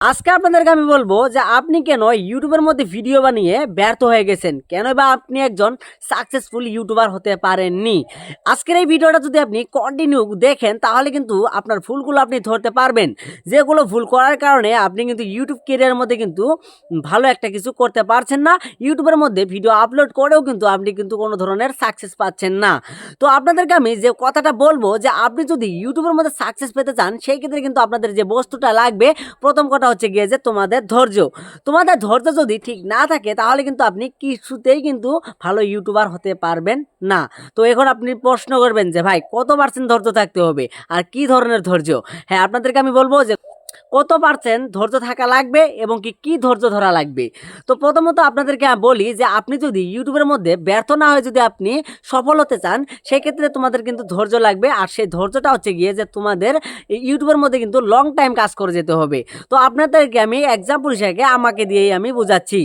আজকে আপনাদেরকে আমি বলবো যে আপনি কেন ইউটিউবের মধ্যে ভিডিও বানিয়ে ব্যর্থ হয়ে গেছেন, কেন বা আপনি একজন সাকসেসফুল ইউটিউবার হতে পারেননি। আজকের এই ভিডিওটা যদি আপনি কন্টিনিউ দেখেন তাহলে কিন্তু আপনার ভুলগুলো আপনি ধরতে পারবেন, যেগুলো ভুল করার কারণে আপনি কিন্তু ইউটিউব ক্যারিয়ারের মধ্যে কিন্তু ভালো একটা কিছু করতে পারছেন না। ইউটিউবের মধ্যে ভিডিও আপলোড করেও কিন্তু আপনি কিন্তু কোনো ধরনের সাকসেস পাচ্ছেন না। তো আপনাদেরকে আমি যে কথাটা বলবো যে আপনি যদি ইউটিউবের মধ্যে সাকসেস পেতে চান, সেই ক্ষেত্রে কিন্তু আপনাদের যে বস্তুটা লাগবে, প্রথম কথা হচ্ছে গিয়ে যে তোমাদের ধৈর্য যদি ঠিক না থাকে তাহলে কিন্তু আপনি কিছুতেই কিন্তু ভালো ইউটিউবার হতে পারবেন না। তো এখন আপনি প্রশ্ন করবেন যে ভাই কত পার্সেন্ট ধৈর্য থাকতে হবে আর কি ধরনের ধৈর্য। হ্যাঁ, আপনাদেরকে আমি বলবো যে কত পার্সেন্ট ধৈর্য থাকা লাগবে এবং কি ধৈর্য ধরা লাগবে। তো প্রথমত আপনাদেরকে বলি যে আপনি যদি ইউটিউবের মধ্যে ব্যর্থ না হয়ে যদি আপনি সফল হতে চান, সেক্ষেত্রে তোমাদের কিন্তু ধৈর্য লাগবে। আর সেই ধৈর্যটা হচ্ছে গিয়ে যে তোমাদের ইউটিউবের মধ্যে কিন্তু লং টাইম কাজ করে যেতে হবে। তো আপনাদেরকে আমি এক্সাম্পল হিসেবে আমাকে দিয়েই আমি বোঝাচ্ছি।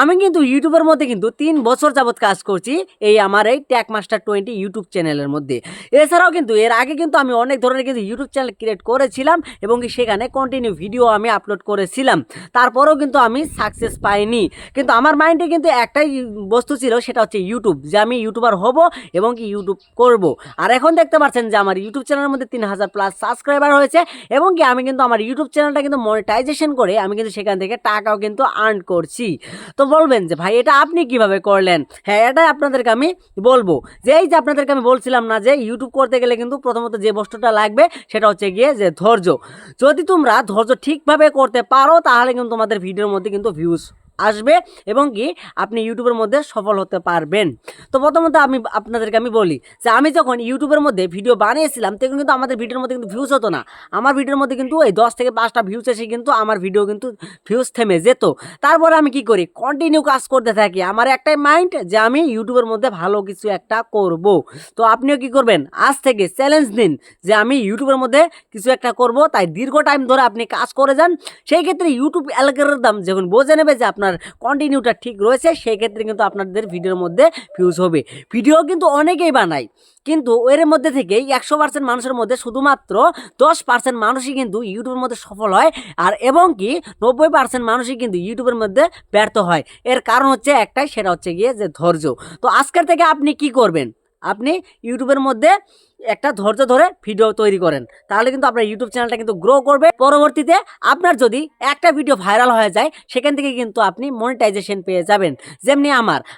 আমি কিন্তু ইউটিউবের মধ্যে কিন্তু 3 বছর যাবৎ কাজ করছি, আমার এই টেক মাস্টার 20 ইউটিউব চ্যানেলের মধ্যে। এছাড়াও কিন্তু এর আগে কিন্তু আমি অনেক ধরনের কিন্তু ইউটিউব চ্যানেল ক্রিয়েট করেছিলাম এবং সেখানে কন্টিনিউ ভিডিও আমি আপলোড করেছিলাম। তারপরেও কিন্তু আমি সাকসেস পাইনি। কিন্তু আমার মাইন্ডে কিন্তু একটাই বস্তু ছিল, সেটা হচ্ছে ইউটিউব, যে আমি ইউটিউবার হব এবং ইউটিউব করব। আর এখন দেখতে পাচ্ছেন যে আমার ইউটিউব চ্যানেলের মধ্যে 3000+ সাবস্ক্রাইবার হয়েছে এবং আমি কিন্তু আমার ইউটিউব চ্যানেলটা কিন্তু মনিটাইজেশন করে আমি কিন্তু সেখান থেকে টাকাও কিন্তু আর্ন করছি। তো বলবেন যে ভাই এটা আপনি কিভাবে করলেন? হ্যাঁ, এটাই আপনাদেরকে আমি বলবো। যে এই যে আপনাদেরকে আমি বলছিলাম না যে ইউটিউব করতে গেলে কিন্তু প্রথমত যে বস্তুটা লাগবে সেটা হচ্ছে গিয়ে যে ধৈর্য। যদি তোমরা ধৈর্য ঠিকভাবে করতে পারো তাহলে কিন্তু তোমাদের ভিডিওর মধ্যে কিন্তু ভিউজ আসবে এবং আপনি ইউটিউবের মধ্যে সফল হতে পারবেন। তো প্রথমত আমি আপনাদেরকে আমি বলি যে আমি যখন ইউটিউবের মধ্যে ভিডিও বানিয়েছিলাম তখন কিন্তু আমাদের ভিডিওর মধ্যে কিন্তু ভিউজ হতো না। আমার ভিডিওর মধ্যে কিন্তু এই 10 থেকে 5টা ভিউজ এসে কিন্তু আমার ভিডিও কিন্তু ভিউজ থেমে যেত। তারপরে আমি কি করি, কন্টিনিউ কাজ করতে থাকি। আমার একটাই মাইন্ড যে আমি ইউটিউবের মধ্যে ভালো কিছু একটা করব। তো আপনিও কি করবেন, আজ থেকে চ্যালেঞ্জ নিন যে আমি ইউটিউবের মধ্যে কিছু একটা করব। তাই দীর্ঘ টাইম ধরে আপনি কাজ করে যান। সেই ক্ষেত্রে ইউটিউব অ্যালগরিদম যখন বোঝে নেবে যে আপনার কন্টিনিউটা ঠিক রয়েছে, সেই ক্ষেত্রে কিন্তু আপনাদের ভিডিওর মধ্যে ভিউজ হবে। ভিডিও কিন্তু অনেকেই বানায়, কিন্তু এর মধ্যে থেকেই 100% মানুষের মধ্যে শুধুমাত্র 10% মানুষই কিন্তু ইউটিউবের মধ্যে সফল হয়, আর এবং 90% মানুষই কিন্তু ইউটিউবের মধ্যে ব্যর্থ হয়। এর কারণ হচ্ছে একটাই, সেটা হচ্ছে গিয়ে যে ধৈর্য। তো আজকের থেকে আপনি কি করবেন, আপনি ইউটিউবের মধ্যে একটা ধৈর্য ধরে ভিডিও তৈরি করেন, তাহলে কিন্তু আপনার ইউটিউব চ্যানেলটা কিন্তু গ্রো করবে। পরবর্তীতে আপনার যদি একটা ভিডিও ভাইরাল হয়ে যায়, সেখান থেকে কিন্তু আপনি মনিটাইজেশন পেয়ে যাবেন। যেমনি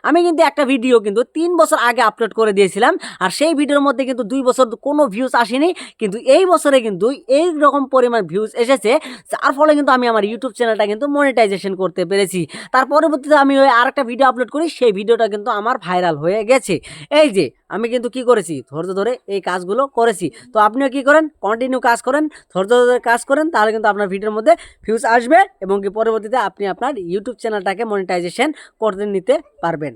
আমি কিন্তু একটা ভিডিও কিন্তু 3 বছর আগে আপলোড করে দিয়েছিলাম, আর সেই ভিডিওর মধ্যে কিন্তু 2 বছর কোনো ভিউজ আসেনি, কিন্তু এই বছরে কিন্তু এই রকম পরিমাণ ভিউজ এসেছে, যার ফলে কিন্তু আমি আমার ইউটিউব চ্যানেলটা কিন্তু মনিটাইজেশন করতে পেরেছি। তার পরবর্তীতে আমি ওই আরেকটা ভিডিও আপলোড করি, সেই ভিডিওটা কিন্তু আমার ভাইরাল হয়ে গেছে। এই যে আমি কিন্তু কি করেছি, ধৈর্য ধরে এই কাজগুলো করেছি। তো আপনিও কি করেন, কন্টিনিউ কাজ করেন, ধৈর্য ধরে কাজ করেন, তাহলে কিন্তু আপনার ভিডিওর মধ্যে ভিউজ আসবে এবং পরবর্তীতে আপনি আপনার ইউটিউব চ্যানেলটাকে মনিটাইজেশন করে নিতে পারবেন।